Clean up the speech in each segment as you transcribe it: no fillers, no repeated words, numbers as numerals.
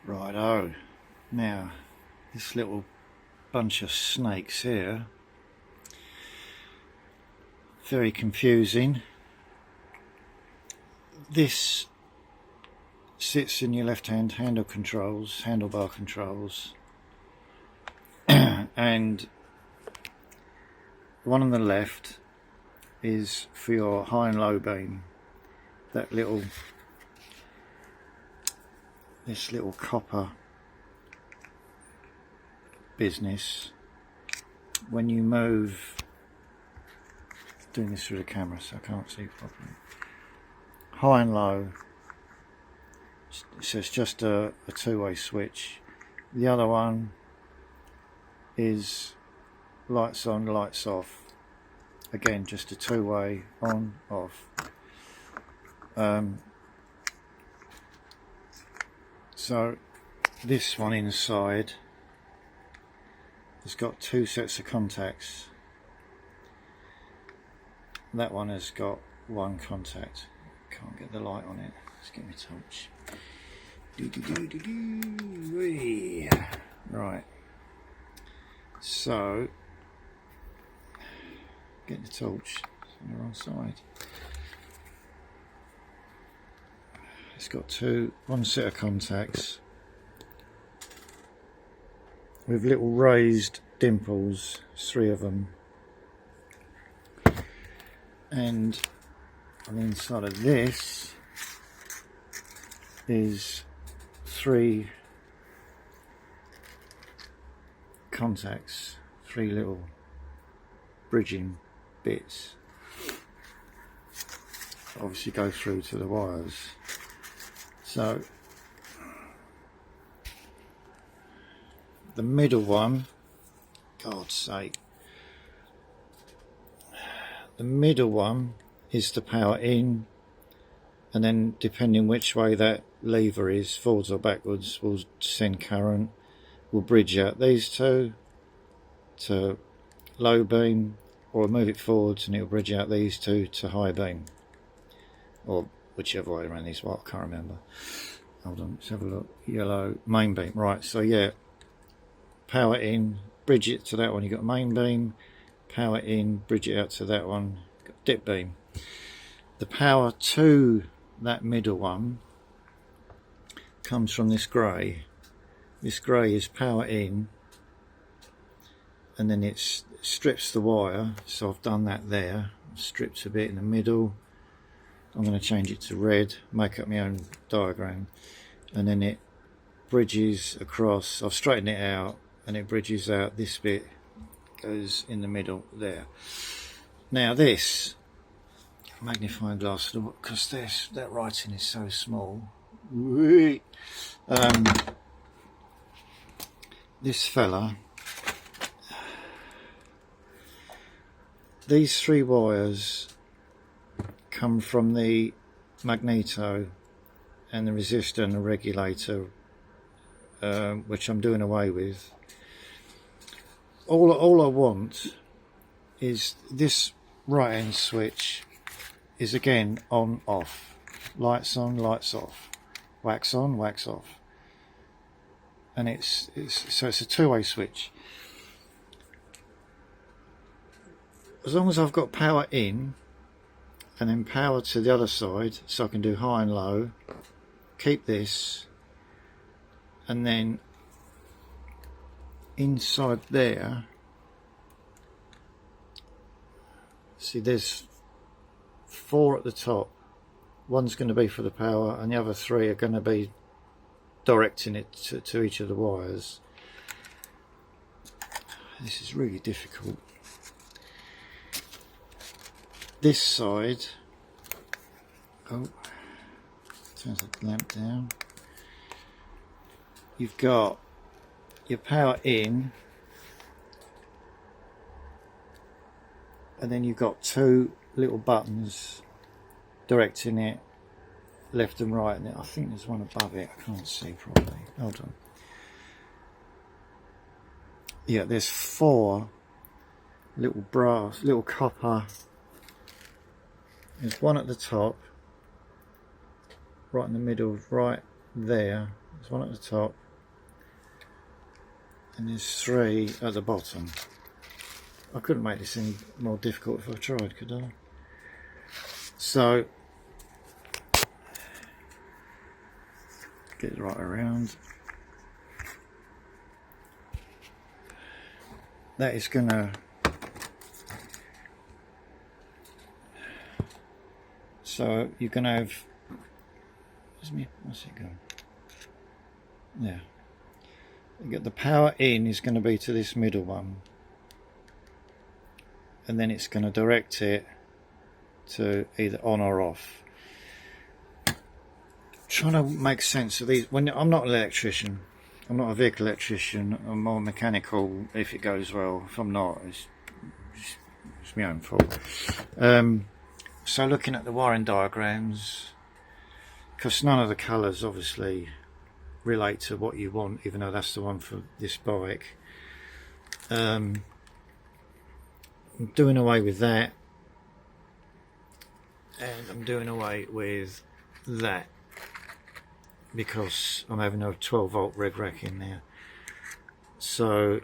Righto, now this little bunch of snakes here, very confusing. This sits in your left hand handlebar controls, and the one on the left is for your high and low beam. That this little copper business, when you move, doing this through the camera so I can't see properly, high and low, so it's just a two-way switch. The other one is lights on, lights off, again just a two-way on, off. So this one inside has got two sets of contacts. That one has got one contact. Can't get the light on it. Let's get my torch. Right. So get the torch. It's on the wrong side. It's got one set of contacts with little raised dimples, three of them, and on the inside of this is three contacts, three little bridging bits, obviously go through to the wires. So the middle one, God's sake, the middle one is the power in, and then depending which way that lever is, forwards or backwards, will send current, will bridge out these two to low beam, or move it forwards and it'll bridge out these two to high beam, or whichever way around these. What, I can't remember. Hold on, let's have a look. Yellow, main beam. Right, so yeah, power in, bridge it to that one, you got main beam. Power in, bridge it out to that one, got dip beam. The power to that middle one comes from this grey. This grey is power in, and then it strips the wire. So I've done that there, stripped a bit in the middle. I'm going to change it to red, make up my own diagram, and then it bridges across. I've straightened it out and it bridges out. This bit goes in the middle there. Now this magnifying glass, because that writing is so small, this fella, these three wires come from the magneto and the resistor and the regulator, which I'm doing away with. All I want is this right hand switch is again on off, lights on, lights off, wax on, wax off, and it's a two-way switch. As long as I've got power in and then power to the other side, so I can do high and low, keep this, and then inside there, see there's four at the top. One's going to be for the power and the other three are going to be directing it to each of the wires. This is really difficult. This side, oh, turns the lamp down. You've got your power in, and then you've got two little buttons directing it left and right, and I think there's one above it. I can't see properly. Hold on. Yeah, there's four little copper. There's one at the top, right in the middle, right there. There's one at the top and there's 3 at the bottom. I couldn't make this any more difficult if I tried, could I? So get it right around. That is gonna, so you can have, what's it going? Yeah. You get the power in is going to be to this middle one, and then it's going to direct it to either on or off. Trying to make sense of these. When I'm not an electrician, I'm not a vehicle electrician. I'm more mechanical if it goes well. If I'm not, it's my own fault. So looking at the wiring diagrams, because none of the colours obviously relate to what you want, even though that's the one for this bike. I'm doing away with that, and I'm doing away with that because I'm having a 12 volt red rack in there. So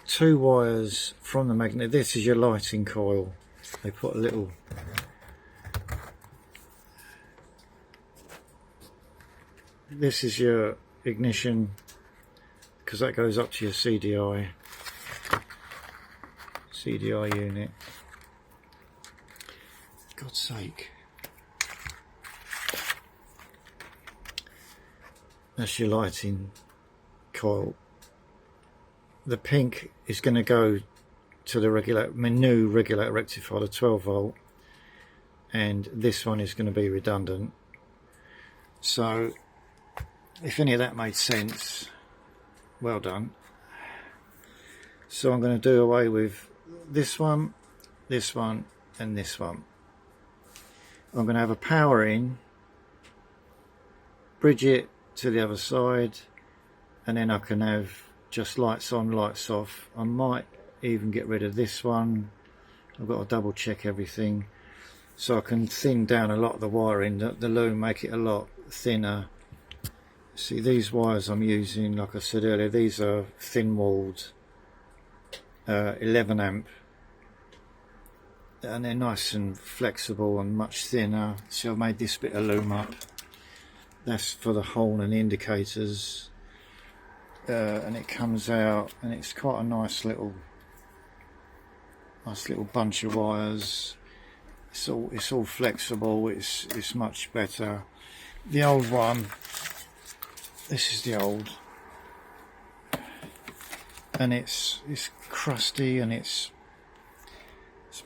2 wires from the magnet. This is your lighting coil. They put a little, this is your ignition, because that goes up to your CDI unit. God's sake. That's your lighting coil. The pink is going to go to the new regulator rectifier, the 12 volt, and this one is going to be redundant. So if any of that made sense, well done. So I'm going to do away with this one, and this one. I'm going to have a power in, bridge it to the other side, and then I can have just lights on, lights off. I might even get rid of this one. I've got to double check everything, so I can thin down a lot of the wiring, the loom, make it a lot thinner. See, these wires I'm using, like I said earlier, these are thin walled 11 amp, and they're nice and flexible and much thinner. So I've made this bit of loom up. That's for the horn and the indicators, and it comes out, and it's quite a nice little bunch of wires. It's all flexible. It's much better. The old one, this is the old, and it's crusty and it's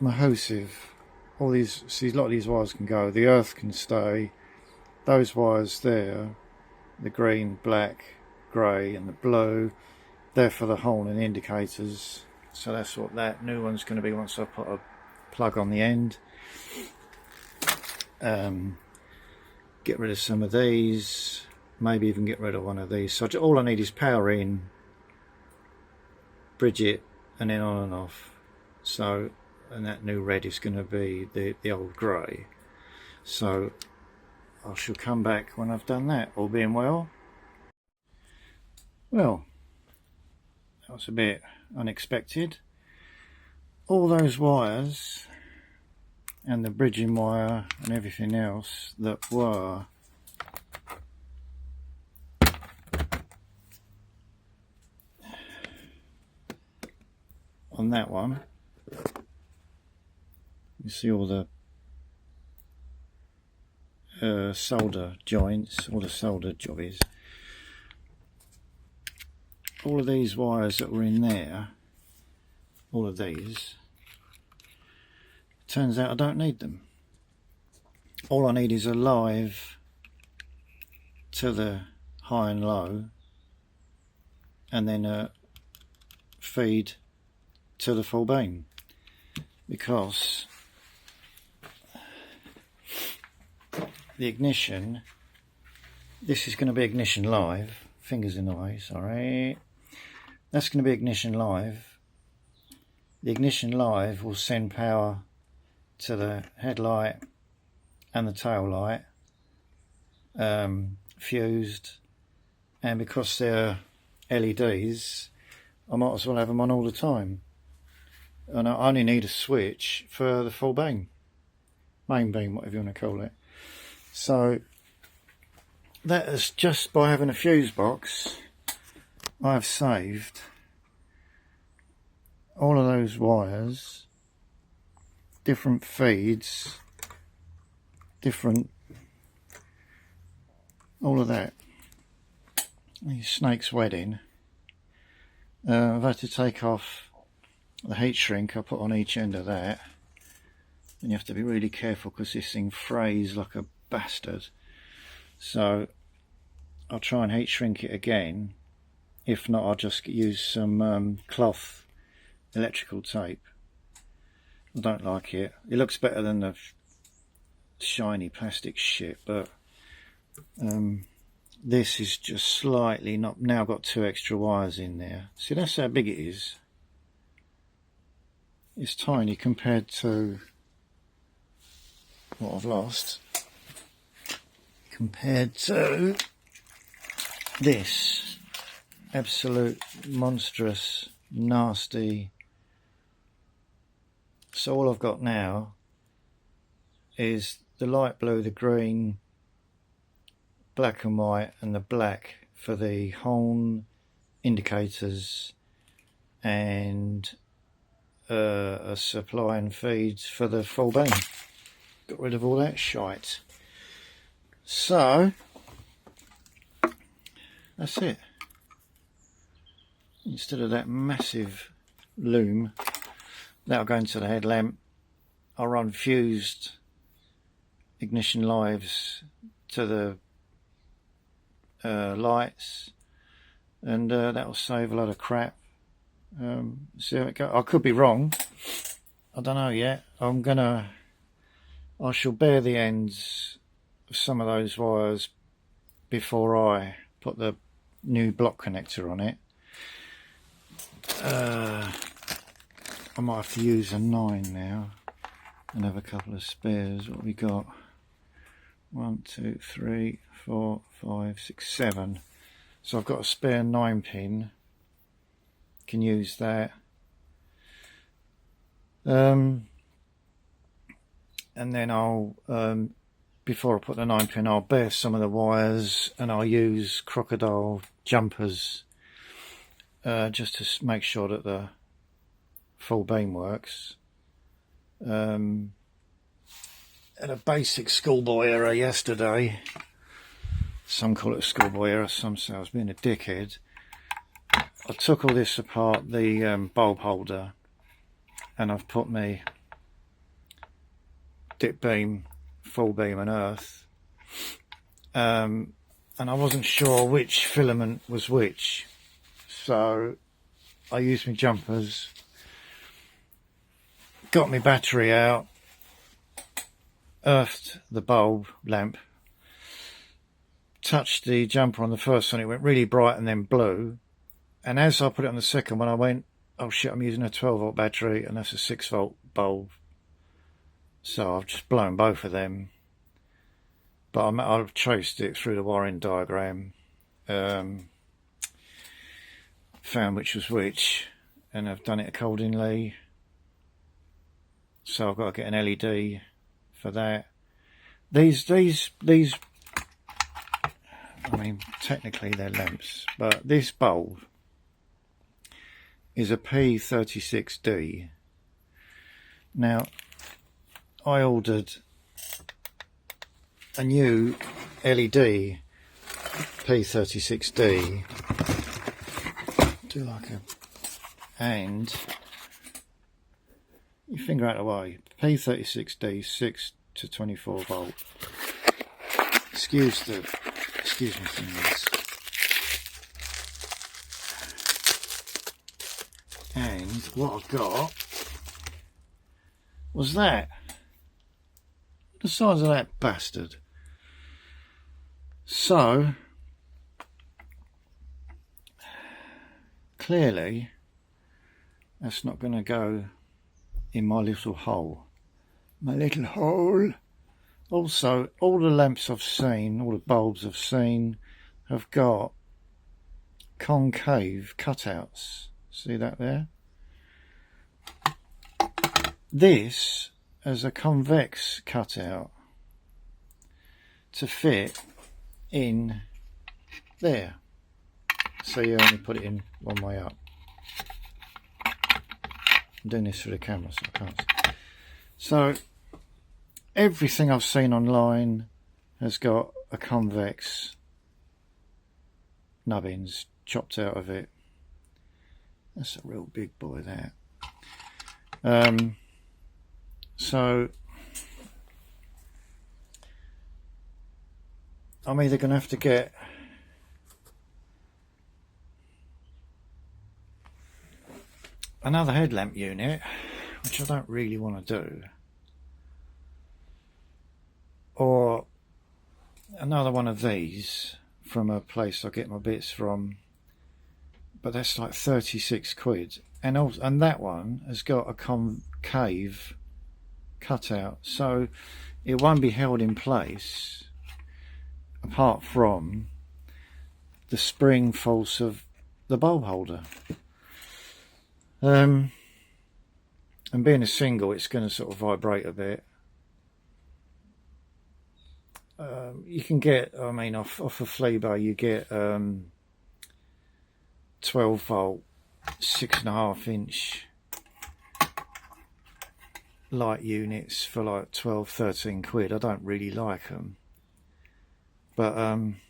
mahosive. All these, see, a lot of these wires can go. The earth can stay. Those wires there, the green, black, grey and the blue, they're for the horn and indicators. So that's what that new one's going to be once I put a plug on the end. Get rid of some of these, maybe even get rid of one of these. So all I need is power in, bridge it, and then on and off. So, and that new red is going to be the old grey. So I shall come back when I've done that, all being well. Well, that was a bit unexpected. All those wires and the bridging wire and everything else that were on that one, you see all the solder joints, all the solder jobbies. All of these wires that were in there, all of these, turns out I don't need them. All I need is a live to the high and low, and then a feed to the full beam, because the ignition, this is going to be ignition live, fingers in the way, sorry, that's going to be ignition live. The ignition live will send power to the headlight and the tail light, fused, and because they're LEDs, I might as well have them on all the time. And I only need a switch for the full beam, main beam, whatever you want to call it. So that is just by having a fuse box, I've saved all of those wires, different feeds, different, all of that. Snake's wedding. I've had to take off the heat shrink I put on each end of that, and you have to be really careful because this thing frays like a bastard. So I'll try and heat shrink it again. If not, I'll just use some cloth electrical tape. I don't like it. It looks better than the shiny plastic shit, but this is just slightly not. Now I've got 2 extra wires in there. See, that's how big it is. It's tiny compared to what I've lost, compared to this absolute monstrous nasty. So all I've got now is the light blue, the green, black and white, and the black for the horn indicators, and a supply and feeds for the full beam. Got rid of all that shite. So that's it. Instead of that massive loom, that'll go into the headlamp. I'll run fused ignition lives to the lights, and that will save a lot of crap. See how it goes. I could be wrong, I don't know yet. I shall bare the ends of some of those wires before I put the new block connector on it. I might have to use a 9 now and have a couple of spares. What have we got? 1, 2, 3, 4, 5, 6, 7. So I've got a spare 9 pin. Can use that. And then I'll before I put the 9 pin, I'll bare some of the wires, and I'll use crocodile jumpers just to make sure that the full beam works. Had a basic schoolboy error yesterday. Some call it a schoolboy error, some say I was being a dickhead. I took all this apart, the bulb holder, and I've put my dip beam, full beam and earth, and I wasn't sure which filament was which, so I used my jumpers, got my battery out, earthed the bulb lamp, touched the jumper on the first one, it went really bright and then blue, and as I put it on the second one I went, oh shit, I'm using a 12 volt battery and that's a 6 volt bulb. So I've just blown both of them, but I've traced it through the wiring diagram, found which was which, and I've done it accordingly. So I've got to get an LED for that. These I mean, technically they're lamps, but this bulb is a P36D. Now, I ordered a new LED P36D. Do like a, and you finger out the way. P36D 6 to 24 volt. Excuse me fingers. And what I got was that. The size of that bastard. So clearly that's not going to go in my little hole. My little hole. Also, all the lamps I've seen, all the bulbs I've seen, have got concave cutouts. See that there? This has a convex cutout to fit in there. So you only put it in one way up. I'm doing this for the camera so I can't see. So everything I've seen online has got a convex nubbins chopped out of it. That's a real big boy there. So I'm either going to have to get another headlamp unit, which I don't really want to do, or another one of these from a place I get my bits from, but that's like 36 quid, and that one has got a concave cutout, so it won't be held in place apart from the spring force of the bulb holder. And being a single, it's going to sort of vibrate a bit. You can get, I mean, off a flea bar, you get 12 volt, 6.5 inch light units for like 12, 13 quid. I don't really like them, but I mean,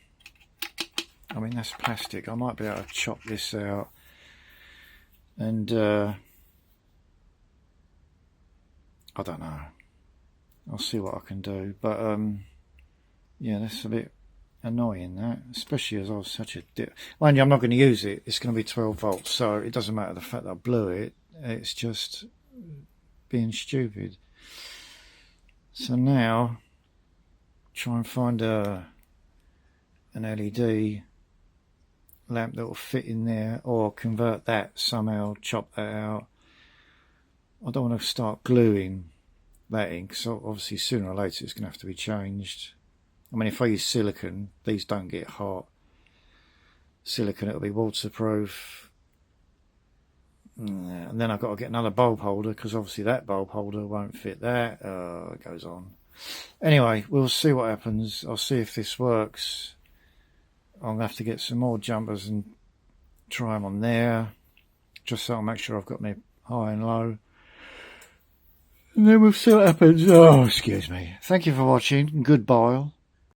that's plastic. I might be able to chop this out and I don't know, I'll see what I can do, but yeah, that's a bit annoying, that, especially as I was such a mind you, I'm not going to use it. It's going to be 12 volts, so it doesn't matter the fact that I blew it. It's just being stupid. So now try and find an LED lamp that will fit in there, or convert that somehow, chop that out. I don't want to start gluing that in, because obviously sooner or later it's going to have to be changed. I mean, if I use silicone, these don't get hot. Silicone, it'll be waterproof. And then I've got to get another bulb holder, because obviously that bulb holder won't fit that. It goes on. Anyway, we'll see what happens. I'll see if this works. I'm going to have to get some more jumpers and try them on there, just so I'll make sure I've got my high and low. And then we'll see what happens. Oh, excuse me. Thank you for watching. Goodbye.